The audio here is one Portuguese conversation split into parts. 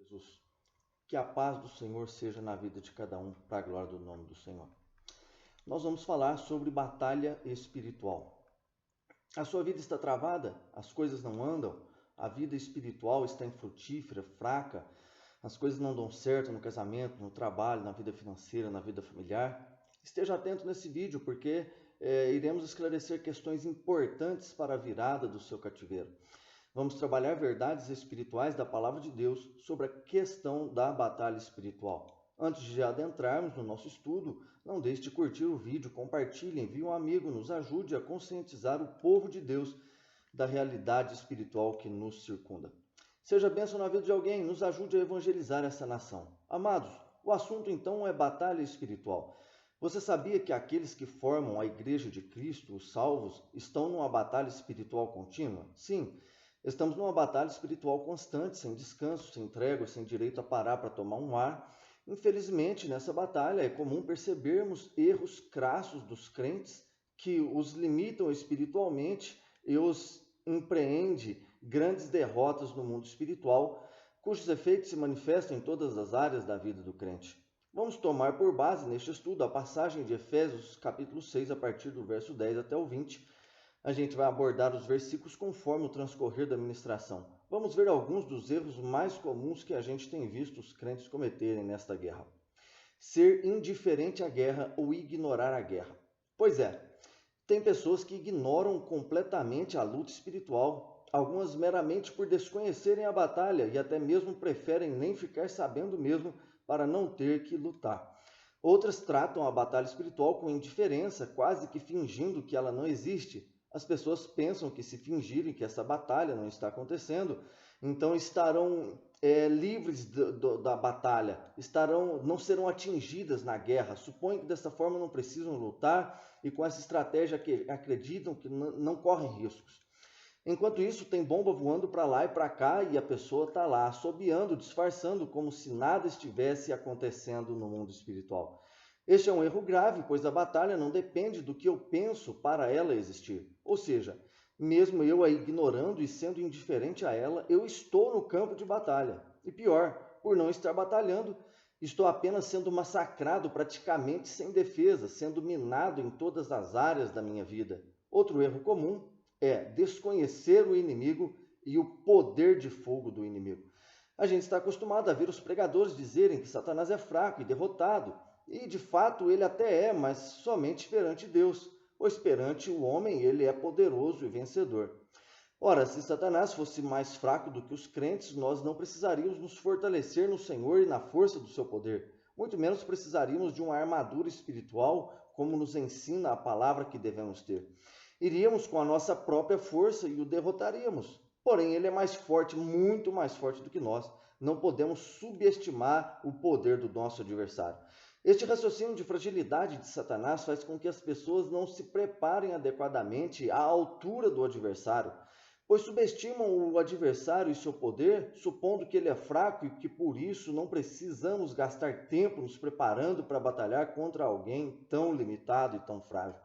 Jesus. Que a paz do Senhor seja na vida de cada um, para a glória do nome do Senhor. Nós vamos falar sobre batalha espiritual. A sua vida está travada? As coisas não andam? A vida espiritual está infrutífera, fraca? As coisas não dão certo no casamento, no trabalho, na vida financeira, na vida familiar? Esteja atento nesse vídeo, porque iremos esclarecer questões importantes para a virada do seu cativeiro. Vamos trabalhar verdades espirituais da Palavra de Deus sobre a questão da batalha espiritual. Antes de adentrarmos no nosso estudo, não deixe de curtir o vídeo, compartilhe, envie um amigo, nos ajude a conscientizar o povo de Deus da realidade espiritual que nos circunda. Seja bênção na vida de alguém, nos ajude a evangelizar essa nação. Amados, o assunto então é batalha espiritual. Você sabia que aqueles que formam a Igreja de Cristo, os salvos, estão numa batalha espiritual contínua? Sim. Estamos numa batalha espiritual constante, sem descanso, sem trégua, sem direito a parar para tomar um ar. Infelizmente, nessa batalha é comum percebermos erros crassos dos crentes que os limitam espiritualmente e os empreende grandes derrotas no mundo espiritual, cujos efeitos se manifestam em todas as áreas da vida do crente. Vamos tomar por base neste estudo a passagem de Efésios capítulo 6, a partir do verso 10 até o 20, a gente vai abordar os versículos conforme o transcorrer da ministração. Vamos ver alguns dos erros mais comuns que a gente tem visto os crentes cometerem nesta guerra. Ser indiferente à guerra ou ignorar a guerra. Pois é, tem pessoas que ignoram completamente a luta espiritual, algumas meramente por desconhecerem a batalha e até mesmo preferem nem ficar sabendo mesmo para não ter que lutar. Outras tratam a batalha espiritual com indiferença, quase que fingindo que ela não existe. As pessoas pensam que se fingirem que essa batalha não está acontecendo, então estarão livres da batalha, não serão atingidas na guerra, supõem que dessa forma não precisam lutar e com essa estratégia acreditam que não correm riscos. Enquanto isso, tem bomba voando para lá e para cá e a pessoa está lá assobiando, disfarçando como se nada estivesse acontecendo no mundo espiritual. Este é um erro grave, pois a batalha não depende do que eu penso para ela existir. Ou seja, mesmo eu a ignorando e sendo indiferente a ela, eu estou no campo de batalha. E pior, por não estar batalhando, estou apenas sendo massacrado praticamente sem defesa, sendo minado em todas as áreas da minha vida. Outro erro comum é desconhecer o inimigo e o poder de fogo do inimigo. A gente está acostumado a ver os pregadores dizerem que Satanás é fraco e derrotado. E de fato ele até é, mas somente perante Deus, pois perante o homem ele é poderoso e vencedor. Ora, se Satanás fosse mais fraco do que os crentes, nós não precisaríamos nos fortalecer no Senhor e na força do seu poder. Muito menos precisaríamos de uma armadura espiritual, como nos ensina a palavra que devemos ter. Iríamos com a nossa própria força e o derrotaríamos. Porém, ele é mais forte, muito mais forte do que nós. Não podemos subestimar o poder do nosso adversário. Este raciocínio de fragilidade de Satanás faz com que as pessoas não se preparem adequadamente à altura do adversário, pois subestimam o adversário e seu poder, supondo que ele é fraco e que por isso não precisamos gastar tempo nos preparando para batalhar contra alguém tão limitado e tão frágil.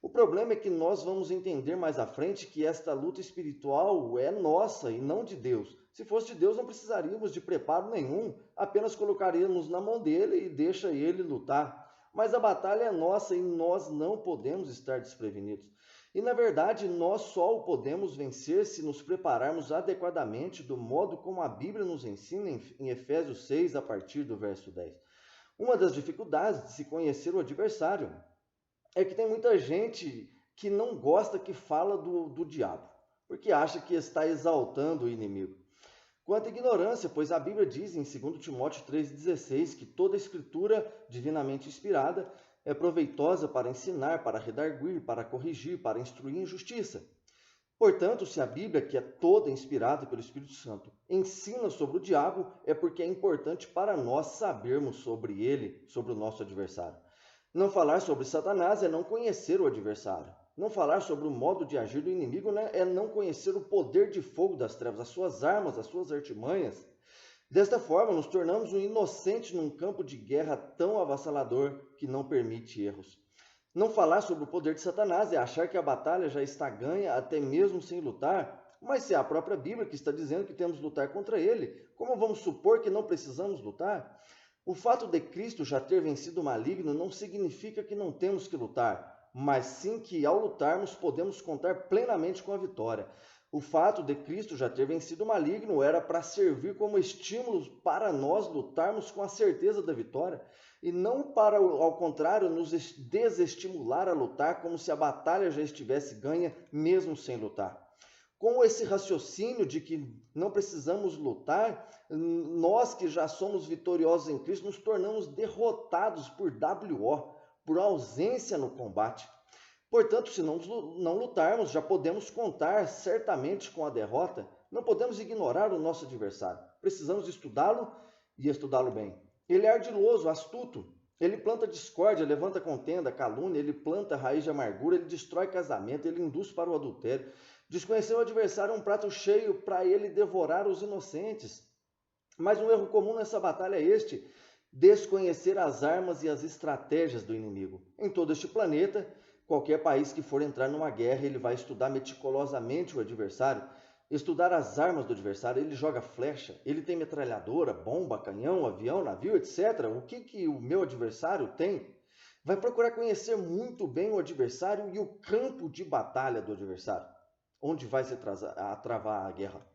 O problema é que nós vamos entender mais à frente que esta luta espiritual é nossa e não de Deus. Se fosse de Deus, não precisaríamos de preparo nenhum, apenas colocaríamos na mão dele e deixa ele lutar. Mas a batalha é nossa e nós não podemos estar desprevenidos. E na verdade, nós só o podemos vencer se nos prepararmos adequadamente do modo como a Bíblia nos ensina em Efésios 6, a partir do verso 10. Uma das dificuldades de se conhecer o adversário é que tem muita gente que não gosta que fala do diabo, porque acha que está exaltando o inimigo. Quanta ignorância, pois a Bíblia diz em 2 Timóteo 3,16 que toda escritura divinamente inspirada é proveitosa para ensinar, para redarguir, para corrigir, para instruir em justiça. Portanto, se a Bíblia, que é toda inspirada pelo Espírito Santo, ensina sobre o diabo, é porque é importante para nós sabermos sobre ele, sobre o nosso adversário. Não falar sobre Satanás é não conhecer o adversário. Não falar sobre o modo de agir do inimigo é não conhecer o poder de fogo das trevas, as suas armas, as suas artimanhas. Desta forma, nos tornamos um inocente num campo de guerra tão avassalador que não permite erros. Não falar sobre o poder de Satanás é achar que a batalha já está ganha até mesmo sem lutar, mas se é a própria Bíblia que está dizendo que temos de lutar contra ele, Como vamos supor que não precisamos lutar? O fato de Cristo já ter vencido o maligno não significa que não temos que lutar, mas sim que ao lutarmos podemos contar plenamente com a vitória. O fato de Cristo já ter vencido o maligno era para servir como estímulo para nós lutarmos com a certeza da vitória, e não para, ao contrário, nos desestimular a lutar como se a batalha já estivesse ganha, mesmo sem lutar. Com esse raciocínio de que não precisamos lutar, nós que já somos vitoriosos em Cristo, nos tornamos derrotados por WO, por ausência no combate. Portanto, se não lutarmos, já podemos contar certamente com a derrota. Não podemos ignorar o nosso adversário. Precisamos estudá-lo e estudá-lo bem. Ele é ardiloso, astuto. Ele planta discórdia, levanta contenda, calúnia, ele planta raiz de amargura, ele destrói casamento, ele induz para o adultério. Desconhecer o adversário é um prato cheio para ele devorar os inocentes. Mas um erro comum nessa batalha é este: desconhecer as armas e as estratégias do inimigo. Em todo este planeta, qualquer país que for entrar numa guerra, ele vai estudar meticulosamente o adversário, estudar as armas do adversário. Ele joga flecha, ele tem metralhadora, bomba, canhão, avião, navio, etc. O que o meu adversário tem? Vai procurar conhecer muito bem o adversário e o campo de batalha do adversário, onde vai se travar a guerra.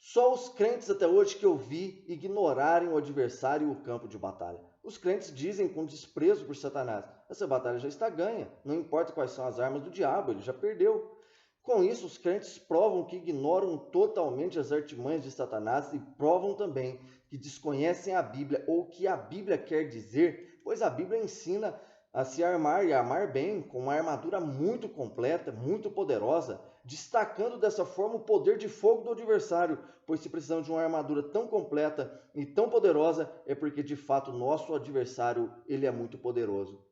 Só os crentes até hoje que eu vi ignorarem o adversário e o campo de batalha. Os crentes dizem com desprezo por Satanás: essa batalha já está ganha, não importa quais são as armas do diabo, ele já perdeu. Com isso, os crentes provam que ignoram totalmente as artimanhas de Satanás e provam também que desconhecem a Bíblia ou o que a Bíblia quer dizer, pois a Bíblia ensina a se armar e armar bem, com uma armadura muito completa, muito poderosa, destacando dessa forma o poder de fogo do adversário, pois se precisamos de uma armadura tão completa e tão poderosa, é porque de fato nosso adversário ele é muito poderoso.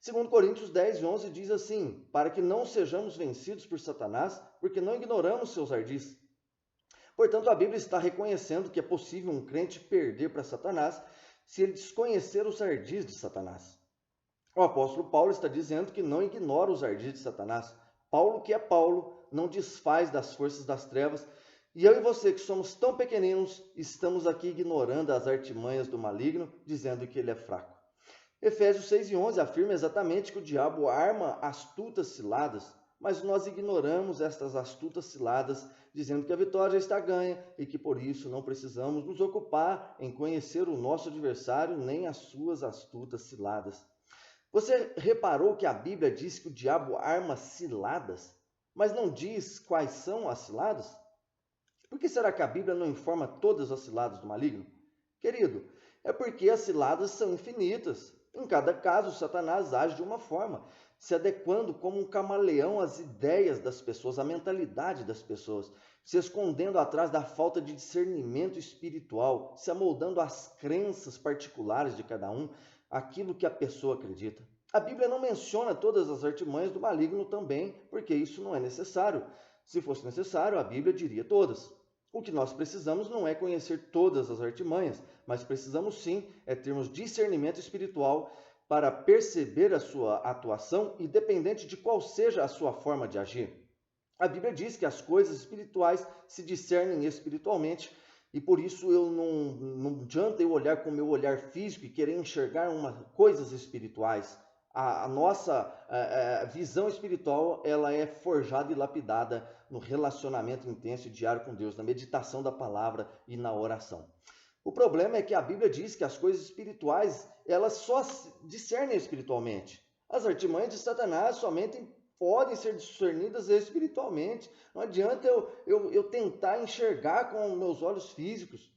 2 Coríntios 10, 11 diz assim: para que não sejamos vencidos por Satanás, porque não ignoramos seus ardis. Portanto, a Bíblia está reconhecendo que é possível um crente perder para Satanás se ele desconhecer os ardis de Satanás. O apóstolo Paulo está dizendo que não ignora os ardis de Satanás. Paulo, que é Paulo, não desfaz das forças das trevas. E eu e você, que somos tão pequeninos, estamos aqui ignorando as artimanhas do maligno, dizendo que ele é fraco. Efésios 6 e 11 afirma exatamente que o diabo arma astutas ciladas, mas nós ignoramos estas astutas ciladas, dizendo que a vitória já está ganha e que por isso não precisamos nos ocupar em conhecer o nosso adversário nem as suas astutas ciladas. Você reparou que a Bíblia diz que o diabo arma ciladas, mas não diz quais são as ciladas? Por que será que a Bíblia não informa todas as ciladas do maligno? Querido, é porque as ciladas são infinitas. Em cada caso, Satanás age de uma forma, se adequando como um camaleão às ideias das pessoas, à mentalidade das pessoas, se escondendo atrás da falta de discernimento espiritual, se amoldando às crenças particulares de cada um, aquilo que a pessoa acredita. A Bíblia não menciona todas as artimanhas do maligno também, porque isso não é necessário. Se fosse necessário, a Bíblia diria todas. O que nós precisamos não é conhecer todas as artimanhas, mas precisamos sim termos discernimento espiritual para perceber a sua atuação, independente de qual seja a sua forma de agir. A Bíblia diz que as coisas espirituais se discernem espiritualmente, e por isso não adianta eu olhar com o meu olhar físico e querer enxergar coisas espirituais. A nossa visão espiritual ela é forjada e lapidada no relacionamento intenso e diário com Deus, na meditação da palavra e na oração. O problema é que a Bíblia diz que as coisas espirituais elas só se discernem espiritualmente. As artimanhas de Satanás somente podem ser discernidas espiritualmente. Não adianta eu tentar enxergar com meus olhos físicos.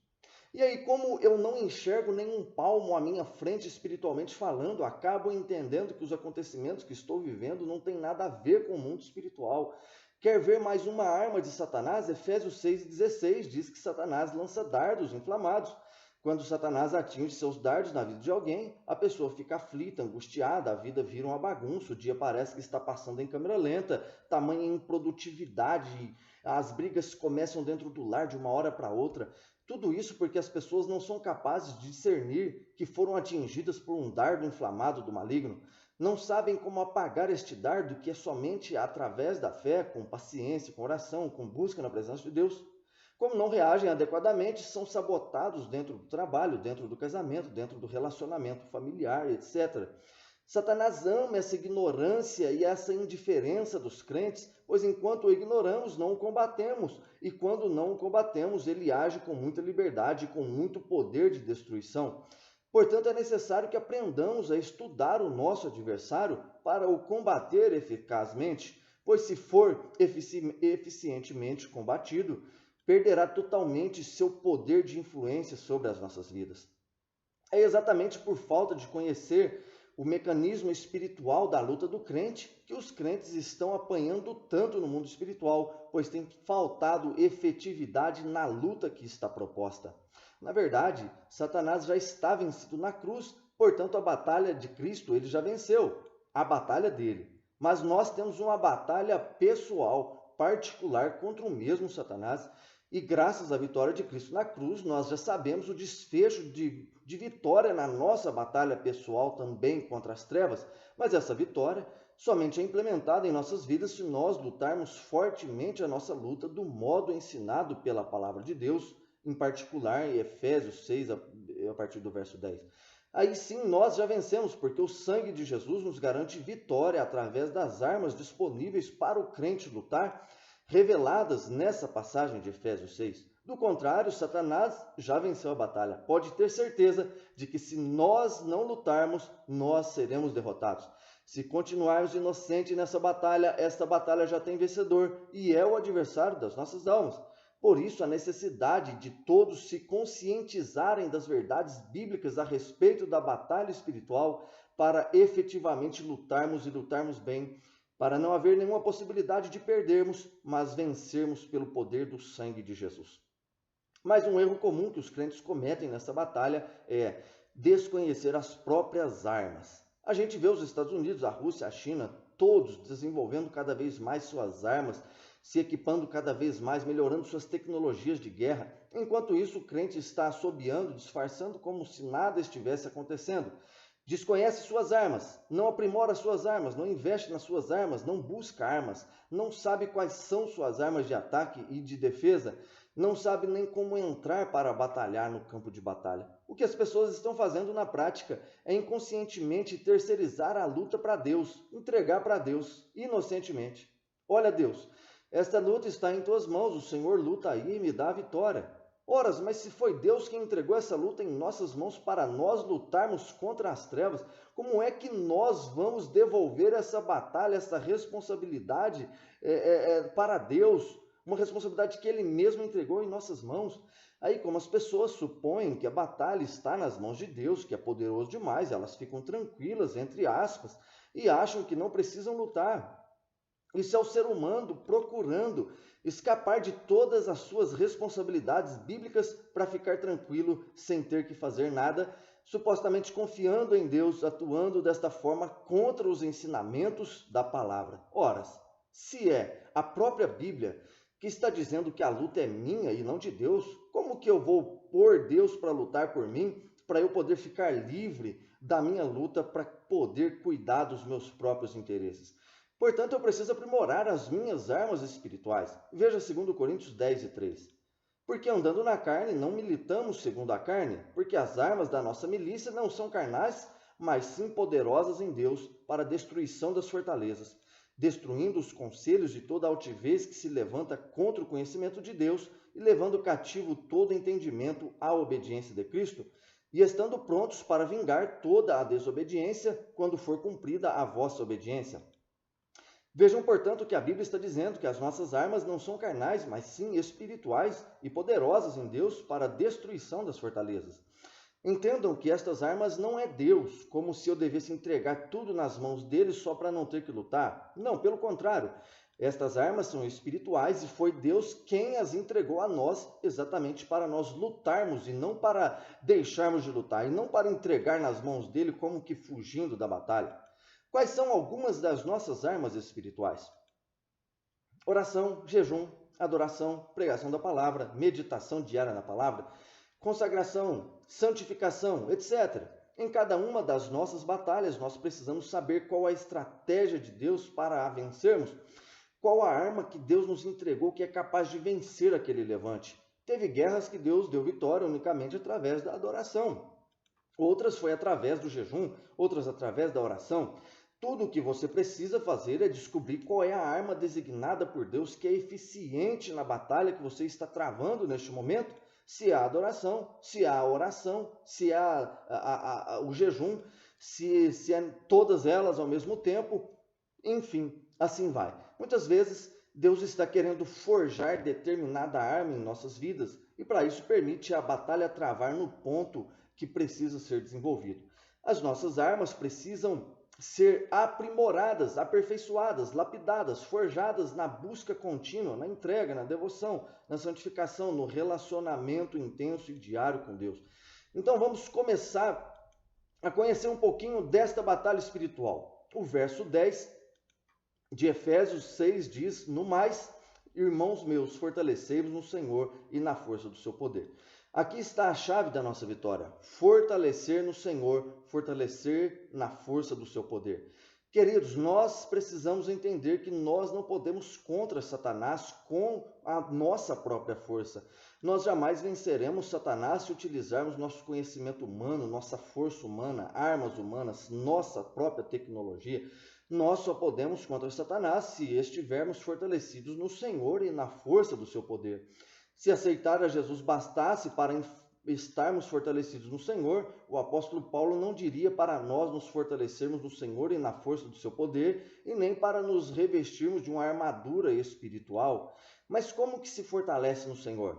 E aí, como eu não enxergo nenhum palmo à minha frente espiritualmente falando, acabo entendendo que os acontecimentos que estou vivendo não têm nada a ver com o mundo espiritual. Quer ver mais uma arma de Satanás? Efésios 6,16 diz que Satanás lança dardos inflamados. Quando Satanás atinge seus dardos na vida de alguém, a pessoa fica aflita, angustiada, a vida vira uma bagunça, o dia parece que está passando em câmera lenta, tamanha improdutividade, as brigas começam dentro do lar de uma hora para outra. Tudo isso porque as pessoas não são capazes de discernir que foram atingidas por um dardo inflamado do maligno. Não sabem como apagar este dardo, que é somente através da fé, com paciência, com oração, com busca na presença de Deus. Como não reagem adequadamente, são sabotados dentro do trabalho, dentro do casamento, dentro do relacionamento familiar, etc. Satanás ama essa ignorância e essa indiferença dos crentes, pois enquanto o ignoramos, não o combatemos, e quando não o combatemos, ele age com muita liberdade e com muito poder de destruição. Portanto, é necessário que aprendamos a estudar o nosso adversário para o combater eficazmente, pois se for eficientemente combatido, perderá totalmente seu poder de influência sobre as nossas vidas. É exatamente por falta de conhecer o mecanismo espiritual da luta do crente que os crentes estão apanhando tanto no mundo espiritual, pois tem faltado efetividade na luta que está proposta. Na verdade, Satanás já está vencido na cruz, portanto a batalha de Cristo ele já venceu, a batalha dele. Mas nós temos uma batalha pessoal, particular contra o mesmo Satanás, e graças à vitória de Cristo na cruz, nós já sabemos o desfecho de vitória na nossa batalha pessoal também contra as trevas, mas essa vitória somente é implementada em nossas vidas se nós lutarmos fortemente a nossa luta do modo ensinado pela palavra de Deus, em particular em Efésios 6, a partir do verso 10. Aí sim nós já vencemos, porque o sangue de Jesus nos garante vitória através das armas disponíveis para o crente lutar, reveladas nessa passagem de Efésios 6. Do contrário, Satanás já venceu a batalha. Pode ter certeza de que se nós não lutarmos, nós seremos derrotados. Se continuarmos inocentes nessa batalha, esta batalha já tem vencedor e é o adversário das nossas almas. Por isso, a necessidade de todos se conscientizarem das verdades bíblicas a respeito da batalha espiritual para efetivamente lutarmos e lutarmos bem, para não haver nenhuma possibilidade de perdermos, mas vencermos pelo poder do sangue de Jesus. Mas um erro comum que os crentes cometem nessa batalha é desconhecer as próprias armas. A gente vê os Estados Unidos, a Rússia, a China, todos desenvolvendo cada vez mais suas armas, se equipando cada vez mais, melhorando suas tecnologias de guerra. Enquanto isso, o crente está assobiando, disfarçando como se nada estivesse acontecendo. Desconhece suas armas, não aprimora suas armas, não investe nas suas armas, não busca armas, não sabe quais são suas armas de ataque e de defesa, não sabe nem como entrar para batalhar no campo de batalha. O que as pessoas estão fazendo na prática é inconscientemente terceirizar a luta para Deus, entregar para Deus, inocentemente. Olha, Deus, esta luta está em tuas mãos, o Senhor luta aí e me dá a vitória. Ora, mas se foi Deus quem entregou essa luta em nossas mãos para nós lutarmos contra as trevas, como é que nós vamos devolver essa batalha, essa responsabilidade para Deus? Uma responsabilidade que Ele mesmo entregou em nossas mãos. Aí, como as pessoas supõem que a batalha está nas mãos de Deus, que é poderoso demais, elas ficam tranquilas, entre aspas, e acham que não precisam lutar. Isso é o ser humano procurando escapar de todas as suas responsabilidades bíblicas para ficar tranquilo sem ter que fazer nada, supostamente confiando em Deus, atuando desta forma contra os ensinamentos da palavra. Ora, se é a própria Bíblia que está dizendo que a luta é minha e não de Deus, como que eu vou pôr Deus para lutar por mim, para eu poder ficar livre da minha luta, para poder cuidar dos meus próprios interesses? Portanto, eu preciso aprimorar as minhas armas espirituais. Veja 2 Coríntios 10 e 3. Porque andando na carne, não militamos segundo a carne, porque as armas da nossa milícia não são carnais, mas sim poderosas em Deus para a destruição das fortalezas, destruindo os conselhos de toda altivez que se levanta contra o conhecimento de Deus e levando cativo todo entendimento à obediência de Cristo, e estando prontos para vingar toda a desobediência quando for cumprida a vossa obediência. Vejam, portanto, que a Bíblia está dizendo que as nossas armas não são carnais, mas sim espirituais e poderosas em Deus para a destruição das fortalezas. Entendam que estas armas não é Deus, como se eu devesse entregar tudo nas mãos dele só para não ter que lutar. Não, pelo contrário. Estas armas são espirituais e foi Deus quem as entregou a nós exatamente para nós lutarmos e não para deixarmos de lutar, e não para entregar nas mãos dele como que fugindo da batalha. Quais são algumas das nossas armas espirituais? Oração, jejum, adoração, pregação da palavra, meditação diária na palavra, consagração, santificação, etc. Em cada uma das nossas batalhas, nós precisamos saber qual a estratégia de Deus para a vencermos, qual a arma que Deus nos entregou que é capaz de vencer aquele levante. Teve guerras que Deus deu vitória unicamente através da adoração. Outras foi através do jejum, outras através da oração. Tudo o que você precisa fazer é descobrir qual é a arma designada por Deus que é eficiente na batalha que você está travando neste momento. Se há adoração, se há oração, se há o jejum, se é todas elas ao mesmo tempo, enfim, assim vai. Muitas vezes Deus está querendo forjar determinada arma em nossas vidas e para isso permite a batalha travar no ponto que precisa ser desenvolvido. As nossas armas precisam ser aprimoradas, aperfeiçoadas, lapidadas, forjadas na busca contínua, na entrega, na devoção, na santificação, no relacionamento intenso e diário com Deus. Então vamos começar a conhecer um pouquinho desta batalha espiritual. O verso 10 de Efésios 6 diz: "No mais, irmãos meus, fortalecei-vos no Senhor e na força do seu poder." Aqui está a chave da nossa vitória: fortalecer no Senhor, fortalecer na força do seu poder. Queridos, nós precisamos entender que nós não podemos contra Satanás com a nossa própria força. Nós jamais venceremos Satanás se utilizarmos nosso conhecimento humano, nossa força humana, armas humanas, nossa própria tecnologia. Nós só podemos contra Satanás se estivermos fortalecidos no Senhor e na força do seu poder. Se aceitar a Jesus bastasse para estarmos fortalecidos no Senhor, o apóstolo Paulo não diria para nós nos fortalecermos no Senhor e na força do seu poder, e nem para nos revestirmos de uma armadura espiritual. Mas como que se fortalece no Senhor?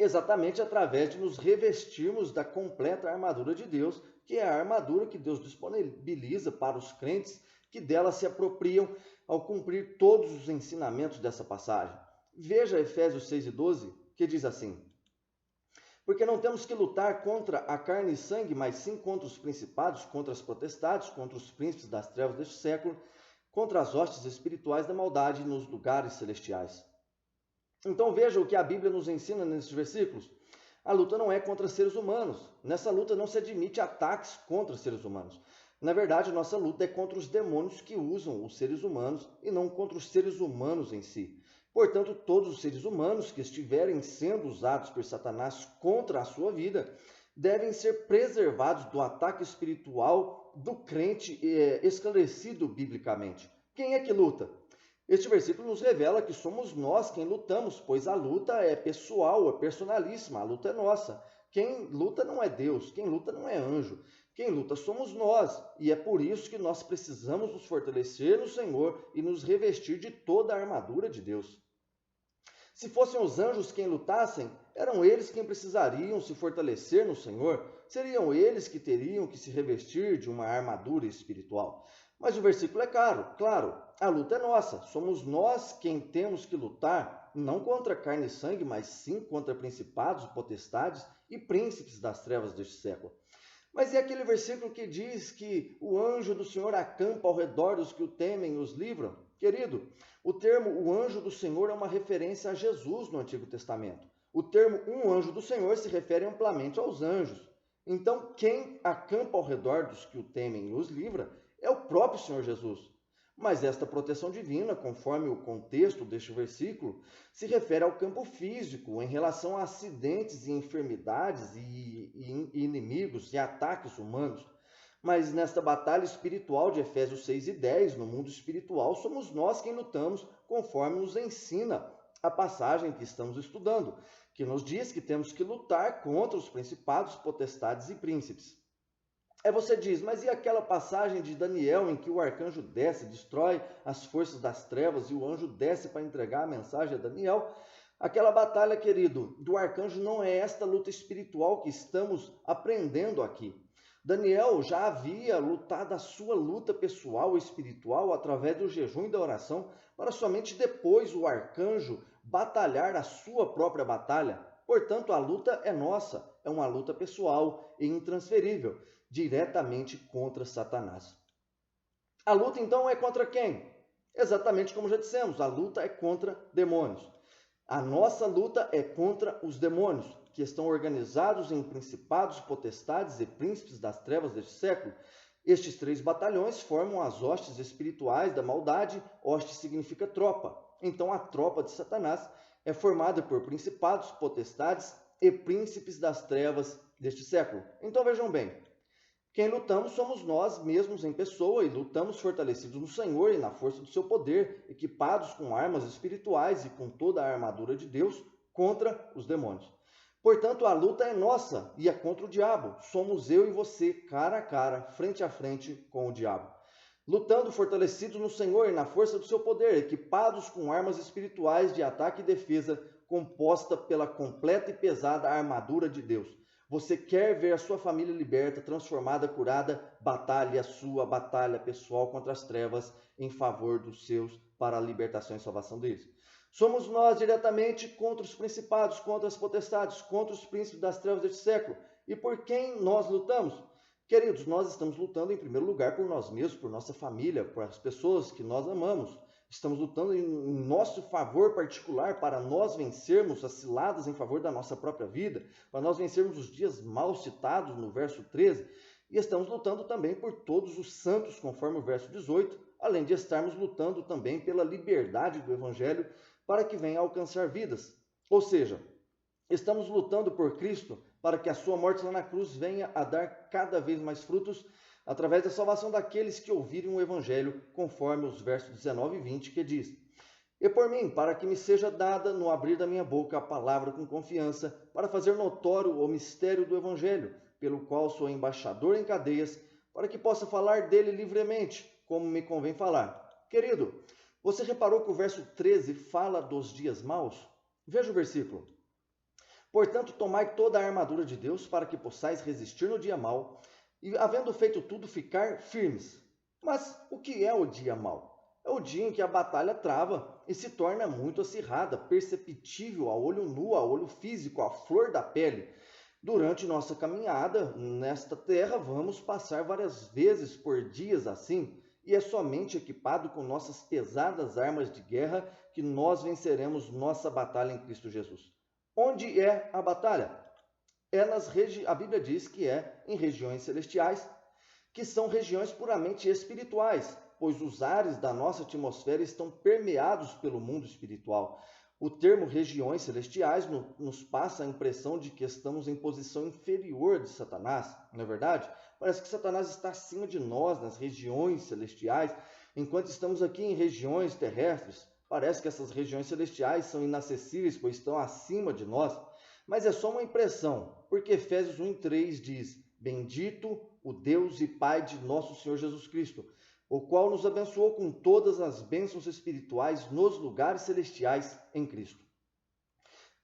Exatamente através de nos revestirmos da completa armadura de Deus, que é a armadura que Deus disponibiliza para os crentes que dela se apropriam ao cumprir todos os ensinamentos dessa passagem. Veja Efésios 6:12, que diz assim: "Porque não temos que lutar contra a carne e sangue, mas sim contra os principados, contra as potestades, contra os príncipes das trevas deste século, contra as hostes espirituais da maldade nos lugares celestiais." Então veja o que a Bíblia nos ensina nesses versículos. A luta não é contra seres humanos. Nessa luta não se admite ataques contra seres humanos. Na verdade, nossa luta é contra os demônios que usam os seres humanos e não contra os seres humanos em si. Portanto, todos os seres humanos que estiverem sendo usados por Satanás contra a sua vida devem ser preservados do ataque espiritual do crente esclarecido biblicamente. Quem é que luta? Este versículo nos revela que somos nós quem lutamos, pois a luta é pessoal, é personalíssima, a luta é nossa. Quem luta não é Deus, quem luta não é anjo. Quem luta somos nós, e é por isso que nós precisamos nos fortalecer no Senhor e nos revestir de toda a armadura de Deus. Se fossem os anjos quem lutassem, eram eles quem precisariam se fortalecer no Senhor, seriam eles que teriam que se revestir de uma armadura espiritual. Mas o versículo é claro, a luta é nossa, somos nós quem temos que lutar, não contra carne e sangue, mas sim contra principados, potestades e príncipes das trevas deste século. Mas é aquele versículo que diz que o anjo do Senhor acampa ao redor dos que o temem e os livram? Querido, o termo "o anjo do Senhor" é uma referência a Jesus no Antigo Testamento. O termo "um anjo do Senhor" se refere amplamente aos anjos. Então, quem acampa ao redor dos que o temem e os livra é o próprio Senhor Jesus. Mas esta proteção divina, conforme o contexto deste versículo, se refere ao campo físico em relação a acidentes e enfermidades e inimigos e ataques humanos. Mas nesta batalha espiritual de Efésios 6:10, no mundo espiritual, somos nós quem lutamos, conforme nos ensina a passagem que estamos estudando, que nos diz que temos que lutar contra os principados, potestades e príncipes. Aí você diz, mas e aquela passagem de Daniel em que o arcanjo desce, destrói as forças das trevas e o anjo desce para entregar a mensagem a Daniel? Aquela batalha, querido, do arcanjo não é esta luta espiritual que estamos aprendendo aqui. Daniel já havia lutado a sua luta pessoal e espiritual através do jejum e da oração, para somente depois o arcanjo batalhar a sua própria batalha. Portanto, a luta é nossa, é uma luta pessoal e intransferível, diretamente contra Satanás. A luta, então, é contra quem? Exatamente como já dissemos, a luta é contra demônios. A nossa luta é contra os demônios, que estão organizados em principados, potestades e príncipes das trevas deste século. Estes 3 batalhões formam as hostes espirituais da maldade. Hoste significa tropa. Então, a tropa de Satanás, é formada por principados, potestades e príncipes das trevas deste século. Então vejam bem, quem lutamos somos nós mesmos em pessoa e lutamos fortalecidos no Senhor e na força do seu poder, equipados com armas espirituais e com toda a armadura de Deus contra os demônios. Portanto, a luta é nossa e é contra o diabo. Somos eu e você, cara a cara, frente a frente com o diabo. Lutando fortalecidos no Senhor e na força do seu poder, equipados com armas espirituais de ataque e defesa, composta pela completa e pesada armadura de Deus. Você quer ver a sua família liberta, transformada, curada? Batalhe a sua batalha pessoal contra as trevas em favor dos seus, para a libertação e salvação deles. Somos nós diretamente contra os principados, contra as potestades, contra os príncipes das trevas deste século. E por quem nós lutamos? Queridos, nós estamos lutando em primeiro lugar por nós mesmos, por nossa família, por as pessoas que nós amamos. Estamos lutando em nosso favor particular para nós vencermos as ciladas em favor da nossa própria vida, para nós vencermos os dias mal citados no verso 13. E estamos lutando também por todos os santos, conforme o verso 18, além de estarmos lutando também pela liberdade do Evangelho para que venha a alcançar vidas. Ou seja, estamos lutando por Cristo para que a sua morte lá na cruz venha a dar cada vez mais frutos através da salvação daqueles que ouvirem o Evangelho, conforme os versos 19 e 20, que diz: E por mim, para que me seja dada no abrir da minha boca a palavra com confiança, para fazer notório o mistério do Evangelho, pelo qual sou embaixador em cadeias, para que possa falar dele livremente, como me convém falar. Querido, você reparou que o verso 13 fala dos dias maus? Veja o versículo. Portanto, tomai toda a armadura de Deus para que possais resistir no dia mau e, havendo feito tudo, ficar firmes. Mas o que é o dia mau? É o dia em que a batalha trava e se torna muito acirrada, perceptível a olho nu, a olho físico, à flor da pele. Durante nossa caminhada nesta terra, vamos passar várias vezes por dias assim, e é somente equipado com nossas pesadas armas de guerra que nós venceremos nossa batalha em Cristo Jesus. Onde é a batalha? A Bíblia diz que é em regiões celestiais, que são regiões puramente espirituais, pois os ares da nossa atmosfera estão permeados pelo mundo espiritual. O termo regiões celestiais nos passa a impressão de que estamos em posição inferior de Satanás, não é verdade? Parece que Satanás está acima de nós nas regiões celestiais, enquanto estamos aqui em regiões terrestres. Parece que essas regiões celestiais são inacessíveis, pois estão acima de nós. Mas é só uma impressão, porque Efésios 1:3 diz: Bendito o Deus e Pai de nosso Senhor Jesus Cristo, o qual nos abençoou com todas as bênçãos espirituais nos lugares celestiais em Cristo.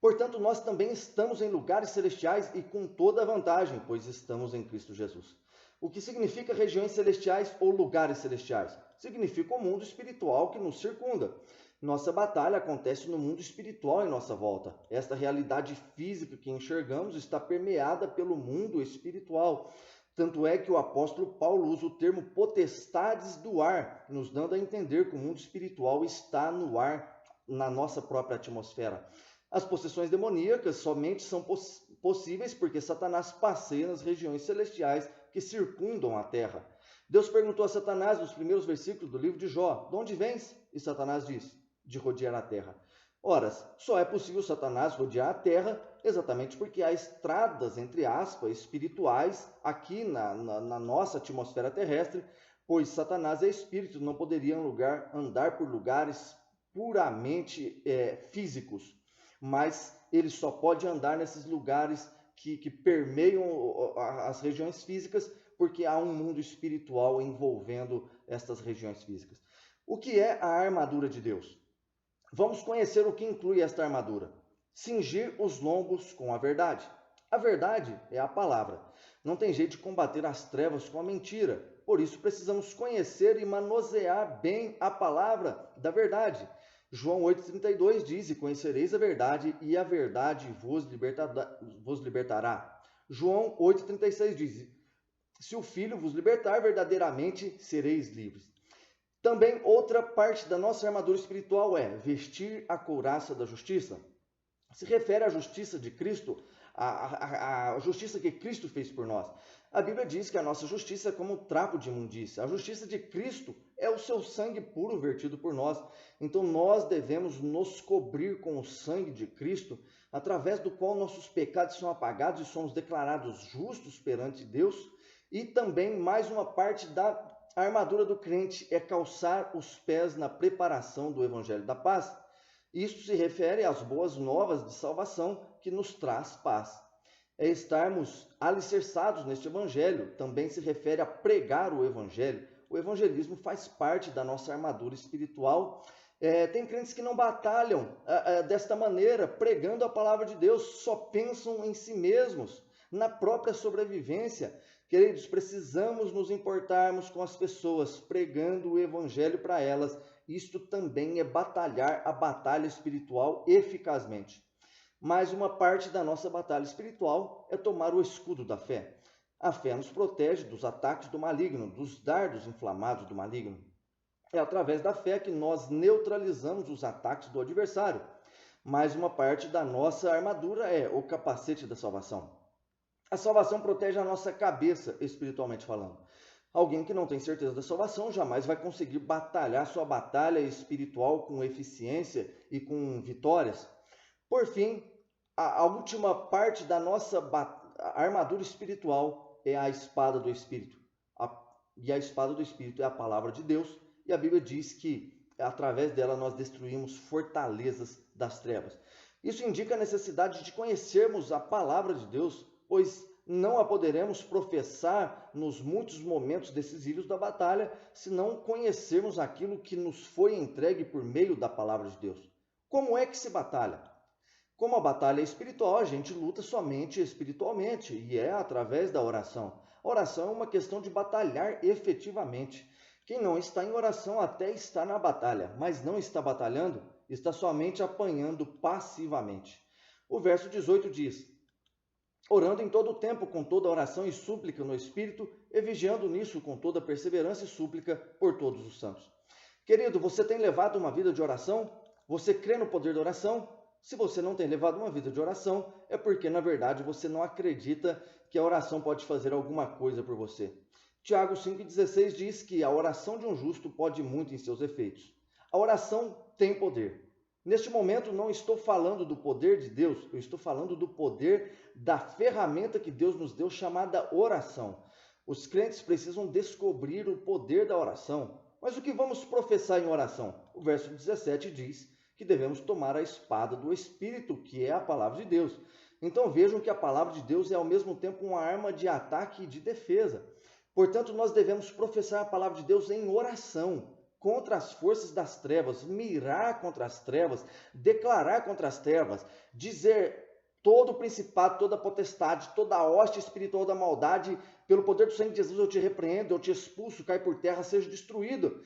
Portanto, nós também estamos em lugares celestiais e com toda a vantagem, pois estamos em Cristo Jesus. O que significa regiões celestiais ou lugares celestiais? Significa o mundo espiritual que nos circunda. Nossa batalha acontece no mundo espiritual em nossa volta. Esta realidade física que enxergamos está permeada pelo mundo espiritual. Tanto é que o apóstolo Paulo usa o termo potestades do ar, nos dando a entender que o mundo espiritual está no ar, na nossa própria atmosfera. As possessões demoníacas somente são possíveis porque Satanás passeia nas regiões celestiais que circundam a terra. Deus perguntou a Satanás nos primeiros versículos do livro de Jó: De onde vens? E Satanás diz: De rodear a terra. Ora, só é possível Satanás rodear a terra exatamente porque há estradas, entre aspas, espirituais aqui na nossa atmosfera terrestre, pois Satanás é espírito, não poderia andar por lugares puramente físicos, mas ele só pode andar nesses lugares que permeiam as regiões físicas, porque há um mundo espiritual envolvendo estas regiões físicas. O que é a armadura de Deus? Vamos conhecer o que inclui esta armadura. Cingir os lombos com a verdade. A verdade é a palavra. Não tem jeito de combater as trevas com a mentira. Por isso precisamos conhecer e manusear bem a palavra da verdade. João 8,32 diz: E conhecereis a verdade, e a verdade vos libertará. João 8,36 diz: Se o Filho vos libertar, verdadeiramente sereis livres. Também outra parte da nossa armadura espiritual é vestir a couraça da justiça. Se refere à justiça de Cristo, a justiça que Cristo fez por nós. A Bíblia diz que a nossa justiça é como um trapo de imundícia. A justiça de Cristo é o seu sangue puro vertido por nós. Então nós devemos nos cobrir com o sangue de Cristo, através do qual nossos pecados são apagados e somos declarados justos perante Deus. E também mais uma parte da armadura do crente é calçar os pés na preparação do Evangelho da Paz. Isso se refere às boas novas de salvação que nos traz paz. É estarmos alicerçados neste Evangelho, também se refere a pregar o Evangelho. O evangelismo faz parte da nossa armadura espiritual. Tem crentes que não batalham desta maneira, pregando a palavra de Deus, só pensam em si mesmos, na própria sobrevivência. Queridos, precisamos nos importarmos com as pessoas, pregando o Evangelho para elas. Isto também é batalhar a batalha espiritual eficazmente. Mas uma parte da nossa batalha espiritual é tomar o escudo da fé. A fé nos protege dos ataques do maligno, dos dardos inflamados do maligno. É através da fé que nós neutralizamos os ataques do adversário. Mas uma parte da nossa armadura é o capacete da salvação. A salvação protege a nossa cabeça, espiritualmente falando. Alguém que não tem certeza da salvação jamais vai conseguir batalhar sua batalha espiritual com eficiência e com vitórias. Por fim, a última parte da nossa armadura espiritual é a espada do Espírito. E a espada do Espírito é a palavra de Deus. E a Bíblia diz que através dela nós destruímos fortalezas das trevas. Isso indica a necessidade de conhecermos a palavra de Deus, pois não a poderemos professar nos muitos momentos decisivos da batalha se não conhecermos aquilo que nos foi entregue por meio da palavra de Deus. Como é que se batalha? Como a batalha é espiritual, a gente luta somente espiritualmente e é através da oração. A oração é uma questão de batalhar efetivamente. Quem não está em oração até está na batalha, mas não está batalhando, está somente apanhando passivamente. O verso 18 diz: orando em todo o tempo com toda oração e súplica no Espírito, e vigiando nisso com toda perseverança e súplica por todos os santos. Querido, você tem levado uma vida de oração? Você crê no poder da oração? Se você não tem levado uma vida de oração, é porque, na verdade, você não acredita que a oração pode fazer alguma coisa por você. Tiago 5,16 diz que a oração de um justo pode muito em seus efeitos. A oração tem poder. Neste momento, não estou falando do poder de Deus, eu estou falando do poder da ferramenta que Deus nos deu, chamada oração. Os crentes precisam descobrir o poder da oração. Mas o que vamos professar em oração? O verso 17 diz que devemos tomar a espada do Espírito, que é a palavra de Deus. Então vejam que a palavra de Deus é ao mesmo tempo uma arma de ataque e de defesa. Portanto, nós devemos professar a palavra de Deus em oração, contra as forças das trevas, mirar contra as trevas, declarar contra as trevas, dizer todo o principado, toda a potestade, toda a hoste espiritual da maldade, pelo poder do sangue de Jesus eu te repreendo, eu te expulso, cai por terra, seja destruído.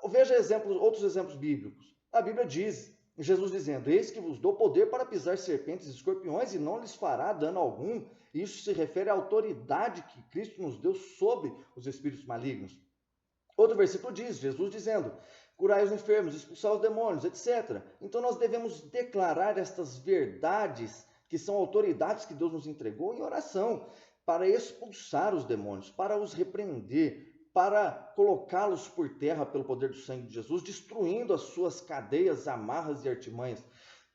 Veja outros exemplos bíblicos. A Bíblia diz, Jesus dizendo: eis que vos dou poder para pisar serpentes e escorpiões e não lhes fará dano algum. Isso se refere à autoridade que Cristo nos deu sobre os espíritos malignos. Outro versículo diz, Jesus dizendo: curai os enfermos, expulsar os demônios, etc. Então nós devemos declarar estas verdades, que são autoridades que Deus nos entregou, em oração, para expulsar os demônios, para os repreender, para colocá-los por terra pelo poder do sangue de Jesus, destruindo as suas cadeias, amarras e artimanhas.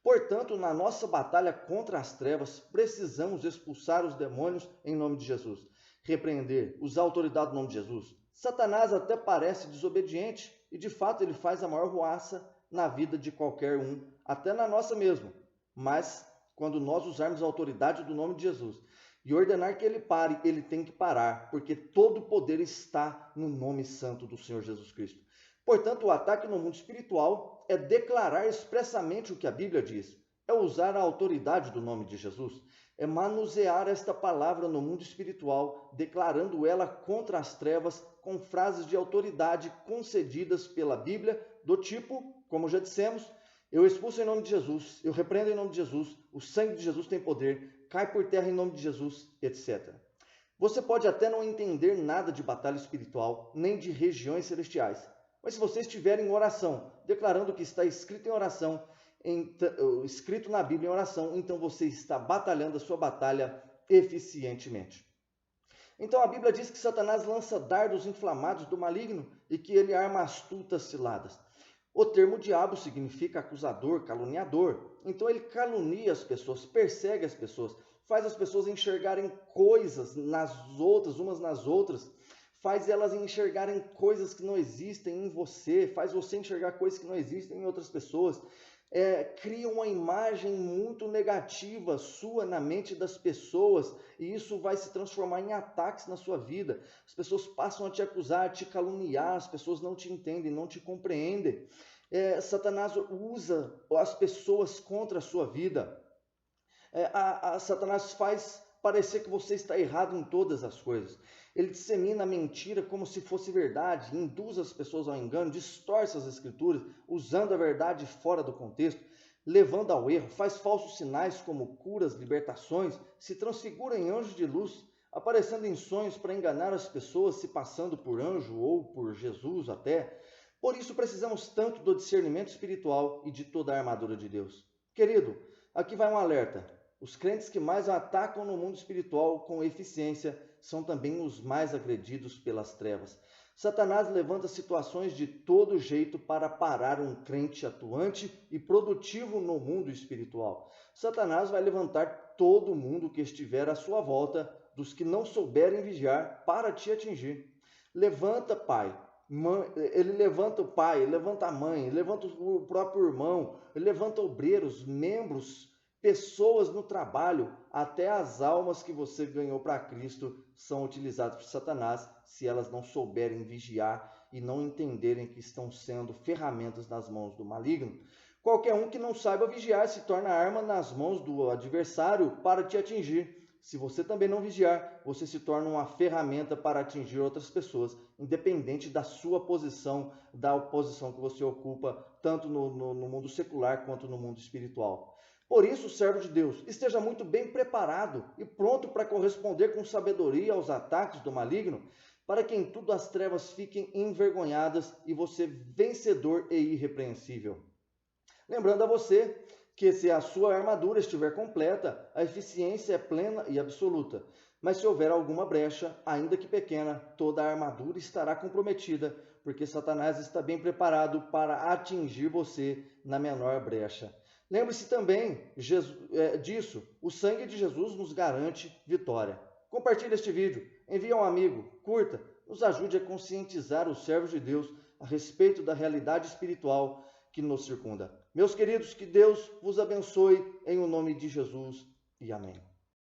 Portanto, na nossa batalha contra as trevas, precisamos expulsar os demônios em nome de Jesus, repreender, usar a autoridade no nome de Jesus. Satanás até parece desobediente e, de fato, ele faz a maior ruaça na vida de qualquer um, até na nossa mesmo. Mas, quando nós usarmos a autoridade do nome de Jesus e ordenar que ele pare, ele tem que parar, porque todo o poder está no nome santo do Senhor Jesus Cristo. Portanto, o ataque no mundo espiritual é declarar expressamente o que a Bíblia diz, é usar a autoridade do nome de Jesus, é manusear esta palavra no mundo espiritual, declarando ela contra as trevas com frases de autoridade concedidas pela Bíblia, do tipo, como já dissemos: eu expulso em nome de Jesus, eu repreendo em nome de Jesus, o sangue de Jesus tem poder, cai por terra em nome de Jesus, etc. Você pode até não entender nada de batalha espiritual, nem de regiões celestiais, mas se você estiver em oração, declarando o que está escrito em oração, escrito na Bíblia em oração, então você está batalhando a sua batalha eficientemente. Então a Bíblia diz que Satanás lança dardos inflamados do maligno e que ele arma astutas ciladas. O termo diabo significa acusador, caluniador. Então ele calunia as pessoas, persegue as pessoas, faz as pessoas enxergarem coisas umas nas outras, faz elas enxergarem coisas que não existem em você, faz você enxergar coisas que não existem em outras pessoas. Cria uma imagem muito negativa sua na mente das pessoas e isso vai se transformar em ataques na sua vida. As pessoas passam a te acusar, a te caluniar, as pessoas não te entendem, não te compreendem. Satanás usa as pessoas contra a sua vida. Satanás faz parecer que você está errado em todas as coisas. Ele dissemina a mentira como se fosse verdade, induz as pessoas ao engano, distorce as escrituras, usando a verdade fora do contexto, levando ao erro, faz falsos sinais como curas, libertações, se transfigura em anjo de luz, aparecendo em sonhos para enganar as pessoas, se passando por anjo ou por Jesus até. Por isso precisamos tanto do discernimento espiritual e de toda a armadura de Deus. Querido, aqui vai um alerta. Os crentes que mais atacam no mundo espiritual com eficiência são também os mais agredidos pelas trevas. Satanás levanta situações de todo jeito para parar um crente atuante e produtivo no mundo espiritual. Satanás vai levantar todo mundo que estiver à sua volta, dos que não souberem vigiar, para te atingir. Levanta, pai. Ele levanta o pai, ele levanta a mãe, ele levanta o próprio irmão, ele levanta obreiros, membros, pessoas no trabalho, até as almas que você ganhou para Cristo são utilizadas por Satanás se elas não souberem vigiar e não entenderem que estão sendo ferramentas nas mãos do maligno. Qualquer um que não saiba vigiar se torna arma nas mãos do adversário para te atingir. Se você também não vigiar, você se torna uma ferramenta para atingir outras pessoas, independente da sua posição, da posição que você ocupa, tanto no mundo secular quanto no mundo espiritual. Por isso, servo de Deus, esteja muito bem preparado e pronto para corresponder com sabedoria aos ataques do maligno, para que em tudo as trevas fiquem envergonhadas e você vencedor e irrepreensível. Lembrando a você que se a sua armadura estiver completa, a eficiência é plena e absoluta. Mas se houver alguma brecha, ainda que pequena, toda a armadura estará comprometida, porque Satanás está bem preparado para atingir você na menor brecha. Lembre-se também disso, o sangue de Jesus nos garante vitória. Compartilhe este vídeo, envie a um amigo, curta, nos ajude a conscientizar os servos de Deus a respeito da realidade espiritual que nos circunda. Meus queridos, que Deus vos abençoe em o nome de Jesus e amém.